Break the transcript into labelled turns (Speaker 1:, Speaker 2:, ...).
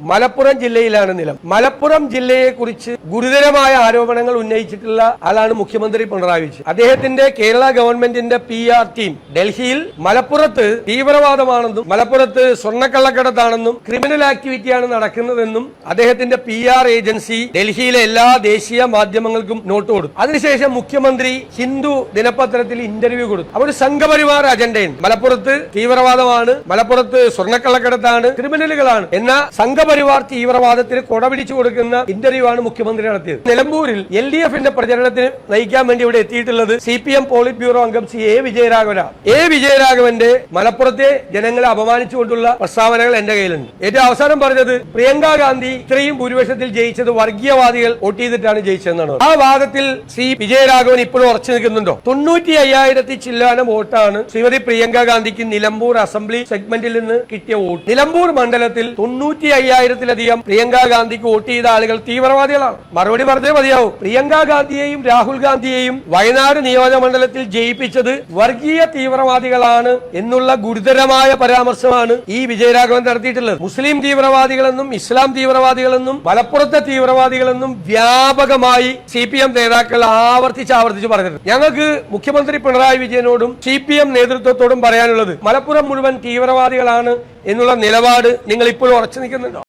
Speaker 1: മലപ്പുറം ജില്ലയിലാണ് നിലം. മലപ്പുറം ജില്ലയെക്കുറിച്ച് ഗുരുതരമായ ആരോപണങ്ങൾ ഉന്നയിച്ചിട്ടുള്ള ആളാണ് മുഖ്യമന്ത്രി പിണറായി വിജയൻ. അദ്ദേഹത്തിന്റെ കേരള ഗവൺമെന്റിന്റെ PR ടീം ഡൽഹിയിൽ മലപ്പുറത്ത് തീവ്രവാദമാണെന്നും മലപ്പുറത്ത് സ്വർണ്ണക്കള്ളക്കടത്താണെന്നും ക്രിമിനൽ ആക്ടിവിറ്റിയാണ് നടക്കുന്നതെന്നും അദ്ദേഹത്തിന്റെ PR ഏജൻസി ഡൽഹിയിലെ എല്ലാ ദേശീയ മാധ്യമങ്ങൾക്കും നോട്ട് കൊടുത്തു. അതിനുശേഷം മുഖ്യമന്ത്രി ഹിന്ദു ദിനപത്രത്തിൽ ഇന്റർവ്യൂ കൊടുത്തു. അവർ സംഘപരിവാർ അജണ്ടയുണ്ട്, മലപ്പുറത്ത് തീവ്രവാദമാണ്, മലപ്പുറത്ത് സ്വർണ്ണക്കള്ളക്കടത്താണ്, ക്രിമിനലുകളാണ് എന്ന സംഘപരിവാർ തീവ്രവാദത്തിന് കൊടപിടിച്ചു കൊടുക്കുന്ന ഇന്റർവ്യൂ ആണ് മുഖ്യമന്ത്രി നടത്തിയത്. നിലമ്പൂരിൽ LDFന്റെ പ്രചരണത്തിന് നയിക്കാൻ വേണ്ടി ഇവിടെ എത്തിയിട്ടുള്ളത് CPM പോളിറ്റ് ബ്യൂറോ അംഗം A. വിജയരാഘവനാണ്. A. വിജയരാഘവന്റെ മലപ്പുറത്തെ ജനങ്ങളെ അപമാനിച്ചുകൊണ്ടുള്ള പ്രസ്താവനകൾ എന്റെ കയ്യിലുണ്ട്. ഏറ്റവും അവസാനം പറഞ്ഞത് പ്രിയങ്ക ഗാന്ധി ഇത്രയും ഭൂരിപക്ഷത്തിൽ ജയിച്ചത് വർഗീയവാദികൾ വോട്ട് ചെയ്തിട്ടാണ് ജയിച്ചതെന്നാണ്. ആ വാദത്തിൽ വിജയരാഘവൻ ഇപ്പോഴും ഉറച്ചു നിൽക്കുന്നുണ്ടോ? 95,000 ചില്ലാനം വോട്ടാണ് ശ്രീമതി പ്രിയങ്ക ഗാന്ധിക്ക് നിലമ്പൂർ അസംബ്ലി സെഗ്മെന്റിൽ നിന്ന് കിട്ടിയ വോട്ട്. നിലമ്പൂർ മണ്ഡലത്തിൽ 95,000-ലധികം പ്രിയങ്ക ഗാന്ധിക്ക് വോട്ട് ചെയ്ത ആളുകൾ തീവ്രവാദികളാണ്. മറുപടി പറഞ്ഞേ മതിയാവും. പ്രിയങ്ക ഗാന്ധിയെയും രാഹുൽ ഗാന്ധിയെയും വയനാട് നിയോജകമണ്ഡലത്തിൽ ജയിപ്പിച്ചത് വർഗീയ തീവ്രവാദികളാണ് എന്നുള്ള ഗുരുതരമായ പരാമർശമാണ് ഈ വിജയരാഘവൻ നടത്തിയിട്ടുള്ളത്. മുസ്ലിം തീവ്രവാദികളെന്നും ഇസ്ലാം തീവ്രവാദികളെന്നും മലപ്പുറത്തെ തീവ്രവാദികളെന്നും വ്യാപകമായി CPM നേതാക്കൾ ആവർത്തിച്ച് പറഞ്ഞിട്ടുണ്ട്. ഞങ്ങൾക്ക് മുഖ്യമന്ത്രി പിണറായി വിജയനോടും CPM നേതൃത്വത്തോടും പറയാനുള്ളത്, മലപ്പുറം മുഴുവൻ തീവ്രവാദികളാണ് എന്നുള്ള നിലപാട് നിങ്ങൾ ഇപ്പോഴും ഉറച്ചു നിൽക്കുന്നുണ്ടോ?